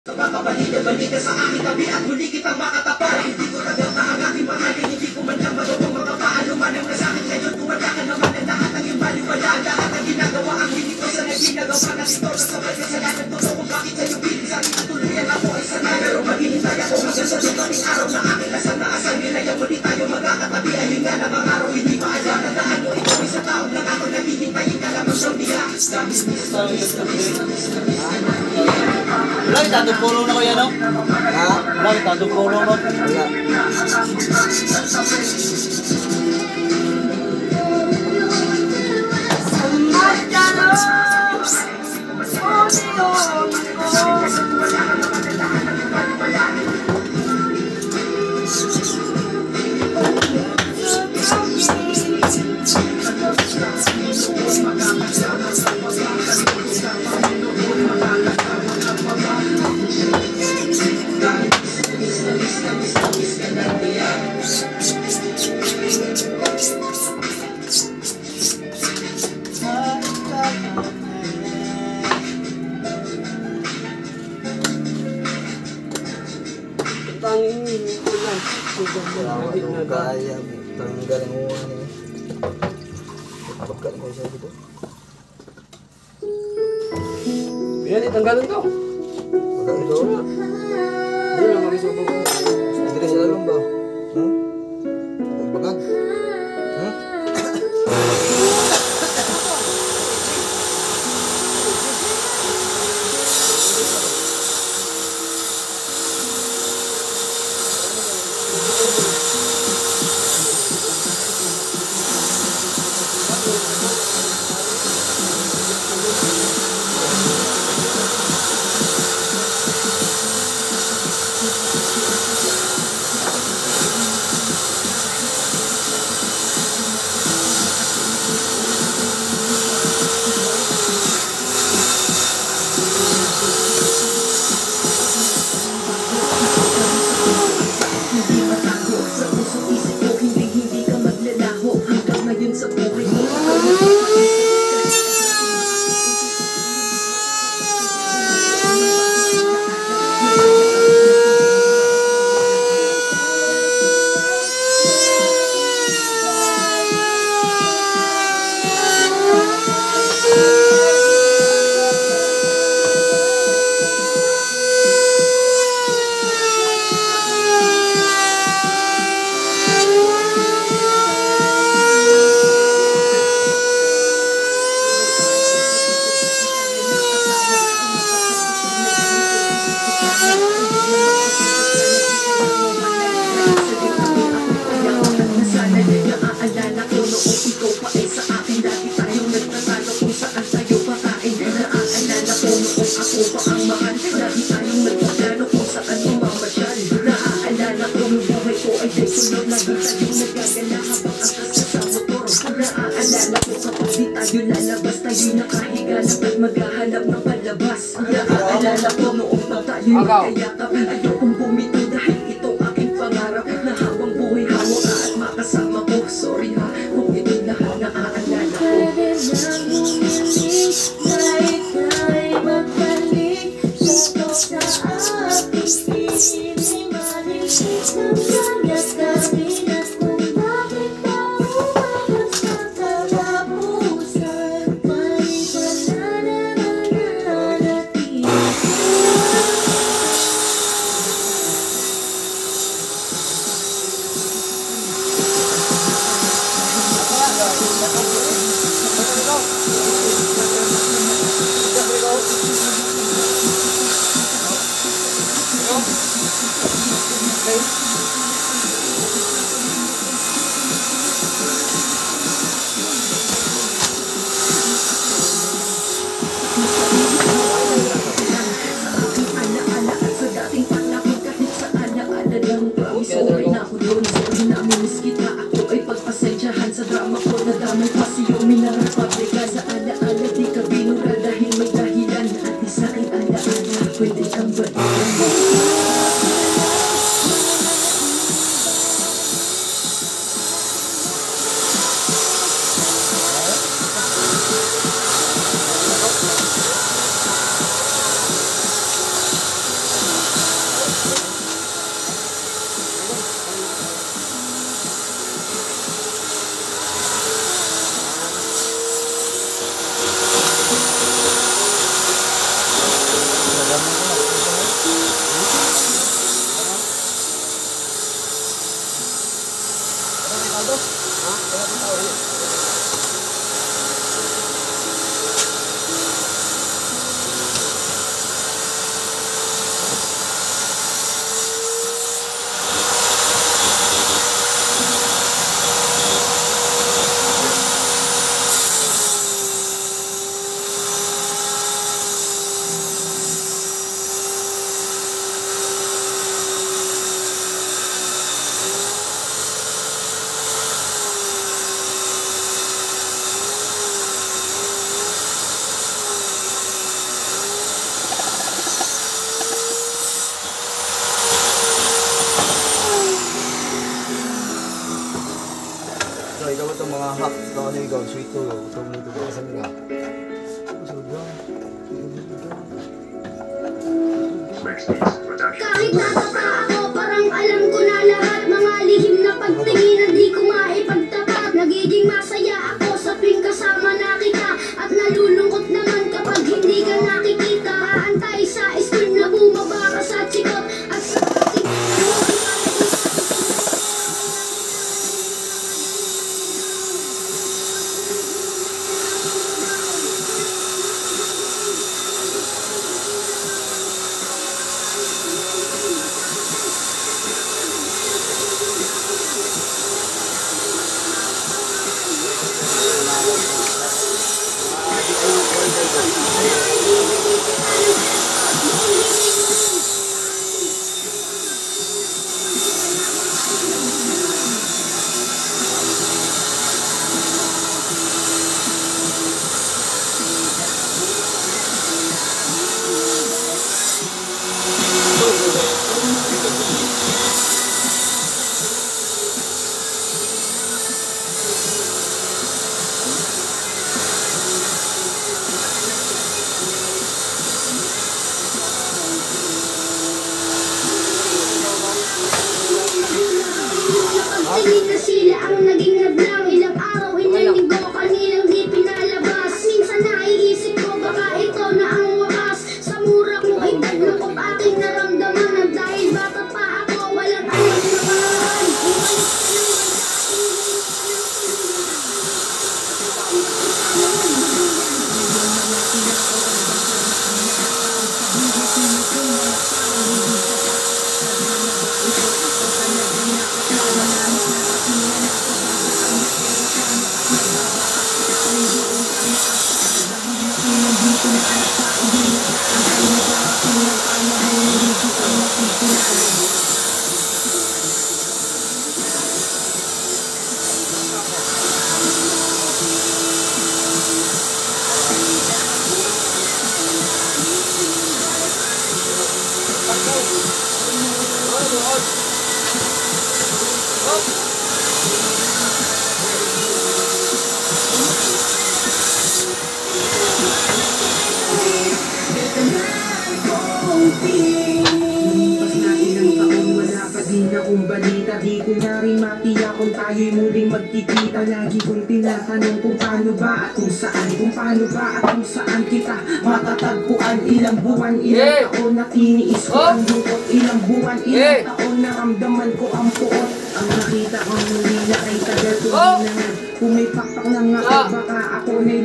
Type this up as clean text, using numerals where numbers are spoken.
Balik-balik sa aking tabi at muli kitang makatapat. Hindi ko ragal na ang aking mahalin, hindi ko man lang magawang mga paano man ang nasakit ngayon. Kumanda ka naman ang lahat ng iyong baliwala. Lahat ng ginagawa ang hindi ko sa nagginagawa na ito na sabay kasalanan ko. Kung bakit sa'yo piling sa akin at tuluyan ako ay sanay. Pero maghihintay ako hanggang sa dumating araw na aking asal na asal. Nilaya muli tayo magkakatabi. Ayun nga na mga araw hindi maalam na ano. Ikaw isang taon lang ako naghihintayin ka lamang sa diya. Wala, itadong pulong na ko yan, no? Ha? Wala, itadong pulong, no? Wala. Kaya tanggal ang uwan niya. Pagkat mo siya dito. Yan, itanggalan to. Pagkat ito. Hindi lang makisubog. Hindi sila lang ba? Pagkat? Tayo lalabas, tayo nakahiga na at maghahanap ng palabas. Naaalala ko noong na tayo nagkayakap. Ayokong bumito dahil itong aking pangarap na habang buhay hawak ka at makasama ko. Sorry ha, kung ito'y lahat na aalala ko. Kahit tayo magbalik, ito sa ating piling malikit ng kanya namin at kung bakit pa umabot sa katapusan, may wala naman narating. Sorry na ako doon, sorry na minis kita. Ako ay pagpasensyahan sa drama ko. Nadamay pa si Yomi na ng pabrika. Sa ala-ala di ka binura dahil may dahilan. At di sa'king ala-ala, pwede kang balikan. So, ikaw itong mga hacks na ano ikaw, sweet to, ito mo ito. Saan nga? Kahit natapa ako, parang alam ko na lahat. Mga lihim na pagtingin na di ko maipagtapat. Nagiging masaya ako sa tuwing kasama na kita. At nalulungkot naman kapag hindi ka nakikita. Aantay sa screen na bumaba ka sa chikot. At sa ating pagtingin na sila ang naging hadlang. Ilang araw, ilang linggo, kanilang di pinalabas. Minsan naiisip ko baka ito na ang wakas. Sa mura kong edad na ko't aking naramdaman. At dahil bata pa ako, walang alam na paraan. Lumipas na ilang taon, wala pa din akong balita. Di ko na rin matiyak kung tayo'y muling magkikita. Lagi kong tinatanong kung paano ba at kung saan. Kung paano ba at kung saan kita matatagpuan. Ilang buwan, ilang taon na tiniis ko ang lungkot. Ilang buwan, ilang taon na ramdaman ko ang puot. Ang nakita ko muli na ay tagal tuloy na nga. Kung may pakpak lang ako, baka ako na'y